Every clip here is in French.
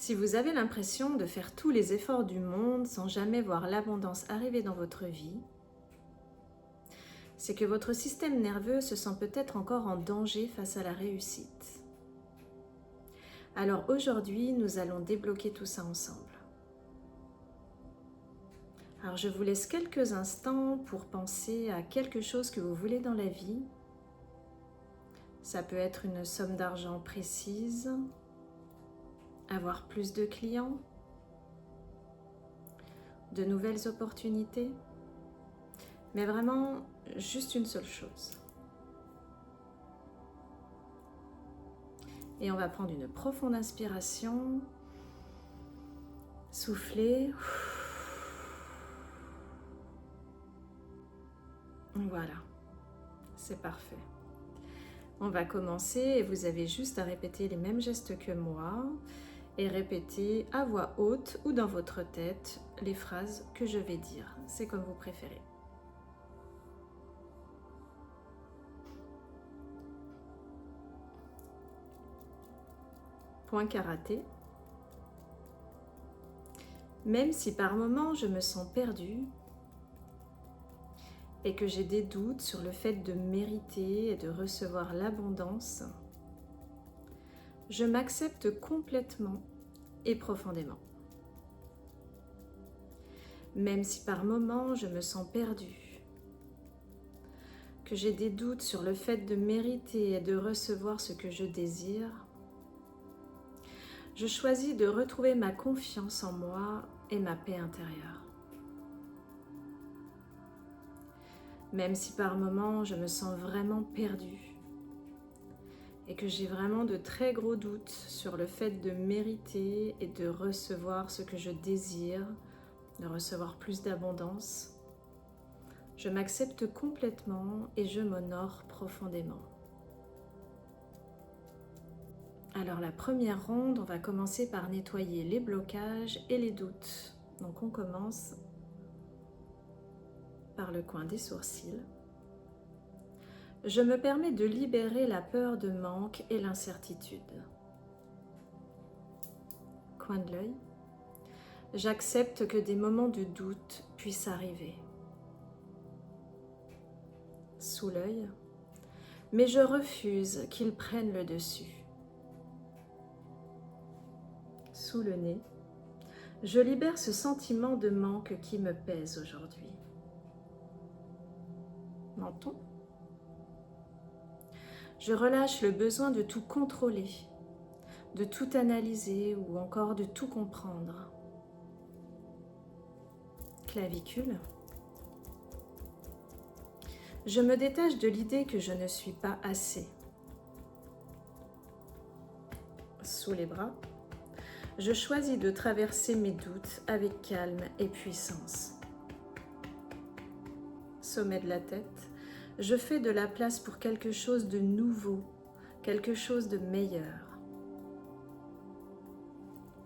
Si vous avez l'impression de faire tous les efforts du monde sans jamais voir l'abondance arriver dans votre vie, c'est que votre système nerveux se sent peut-être encore en danger face à la réussite. Alors aujourd'hui, nous allons débloquer tout ça ensemble. Alors je vous laisse quelques instants pour penser à quelque chose que vous voulez dans la vie. Ça peut être une somme d'argent précise, avoir plus de clients, de nouvelles opportunités, mais vraiment juste une seule chose. Et on va prendre une profonde inspiration, souffler. Voilà, c'est parfait. On va commencer et vous avez juste à répéter les mêmes gestes que moi et répéter à voix haute ou dans votre tête les phrases que je vais dire. C'est comme vous préférez. Point karaté. Même si par moments je me sens perdue et que j'ai des doutes sur le fait de mériter et de recevoir l'abondance, je m'accepte complètement et profondément. Même si par moments je me sens perdue, que j'ai des doutes sur le fait de mériter et de recevoir ce que je désire, je choisis de retrouver ma confiance en moi et ma paix intérieure. Même si par moments je me sens vraiment perdue et que j'ai vraiment de très gros doutes sur le fait de mériter et de recevoir ce que je désire, de recevoir plus d'abondance, je m'accepte complètement et je m'honore profondément. Alors la première ronde, on va commencer par nettoyer les blocages et les doutes. Donc on commence par le coin des sourcils. Je me permets de libérer la peur de manque et l'incertitude. Coin de l'œil. J'accepte que des moments de doute puissent arriver. Sous l'œil. Mais je refuse qu'ils prennent le dessus. Sous le nez. Je libère ce sentiment de manque qui me pèse aujourd'hui. Menton. Je relâche le besoin de tout contrôler, de tout analyser ou encore de tout comprendre. Clavicule. Je me détache de l'idée que je ne suis pas assez. Sous les bras. Je choisis de traverser mes doutes avec calme et puissance. Sommet de la tête. Je fais de la place pour quelque chose de nouveau, quelque chose de meilleur.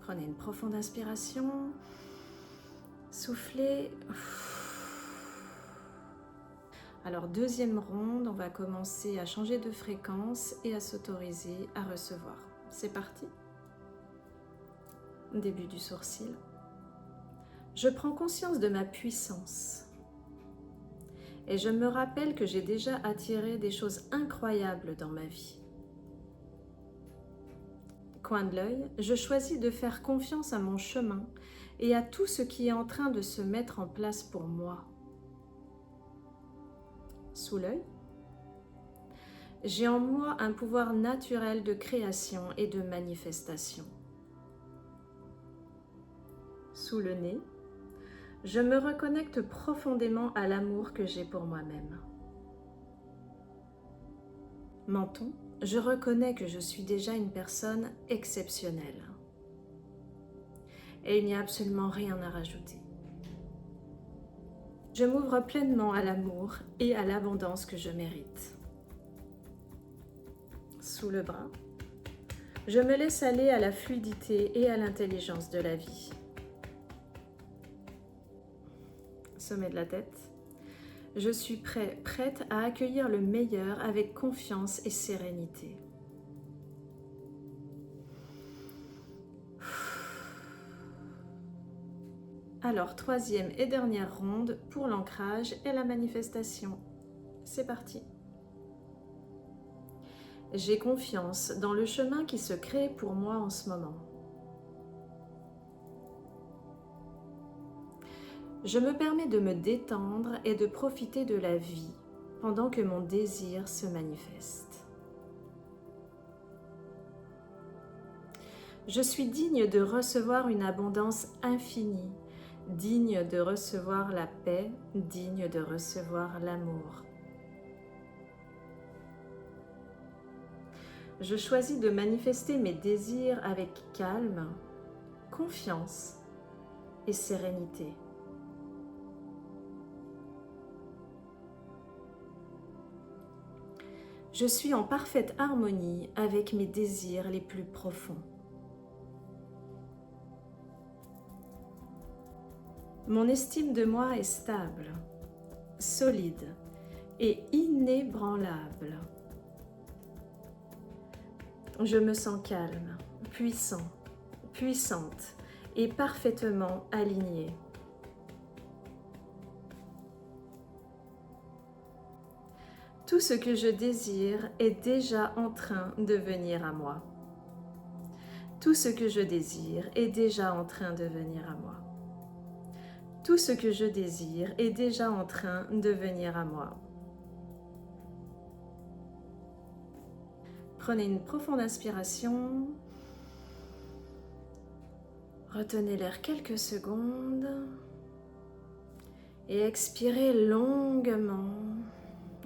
Prenez une profonde inspiration. Soufflez. Alors deuxième ronde, on va commencer à changer de fréquence et à s'autoriser à recevoir. C'est parti. Début du sourcil. Je prends conscience de ma puissance. Et je me rappelle que j'ai déjà attiré des choses incroyables dans ma vie. Coin de l'œil, je choisis de faire confiance à mon chemin et à tout ce qui est en train de se mettre en place pour moi. Sous l'œil, j'ai en moi un pouvoir naturel de création et de manifestation. Sous le nez, je me reconnecte profondément à l'amour que j'ai pour moi-même. Menton, je reconnais que je suis déjà une personne exceptionnelle. Et il n'y a absolument rien à rajouter. Je m'ouvre pleinement à l'amour et à l'abondance que je mérite. Sous le bras, je me laisse aller à la fluidité et à l'intelligence de la vie. Sommet de la tête. Je suis prête à accueillir le meilleur avec confiance et sérénité. Alors, troisième et dernière ronde pour l'ancrage et la manifestation. C'est parti. J'ai confiance dans le chemin qui se crée pour moi en ce moment. Je me permets de me détendre et de profiter de la vie pendant que mon désir se manifeste. Je suis digne de recevoir une abondance infinie, digne de recevoir la paix, digne de recevoir l'amour. Je choisis de manifester mes désirs avec calme, confiance et sérénité. Je suis en parfaite harmonie avec mes désirs les plus profonds. Mon estime de moi est stable, solide et inébranlable. Je me sens calme, puissant, puissante et parfaitement alignée. Tout ce que je désire est déjà en train de venir à moi. Tout ce que je désire est déjà en train de venir à moi. Tout ce que je désire est déjà en train de venir à moi. Prenez une profonde inspiration. Retenez l'air quelques secondes. Et expirez longuement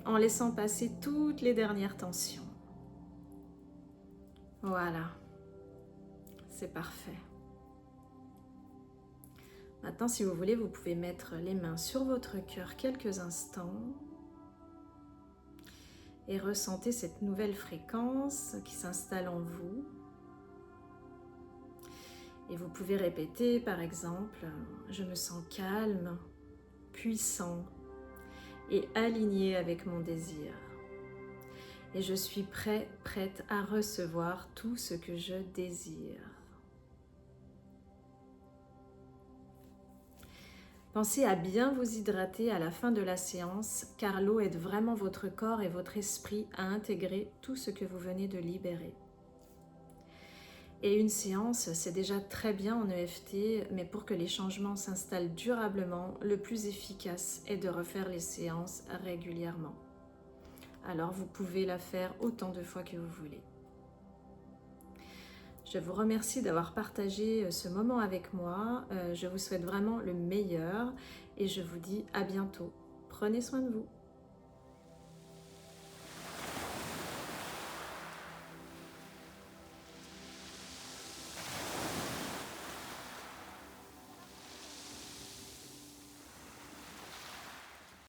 en laissant passer toutes les dernières tensions. Voilà. C'est parfait. Maintenant, si vous voulez, vous pouvez mettre les mains sur votre cœur quelques instants et ressentez cette nouvelle fréquence qui s'installe en vous. Et vous pouvez répéter, par exemple, « Je me sens calme, puissant et aligné avec mon désir. Et je suis prête à recevoir tout ce que je désire. » Pensez à bien vous hydrater à la fin de la séance, car l'eau aide vraiment votre corps et votre esprit à intégrer tout ce que vous venez de libérer. Et une séance, c'est déjà très bien en EFT, mais pour que les changements s'installent durablement, le plus efficace est de refaire les séances régulièrement. Alors vous pouvez la faire autant de fois que vous voulez. Je vous remercie d'avoir partagé ce moment avec moi. Je vous souhaite vraiment le meilleur et je vous dis à bientôt. Prenez soin de vous.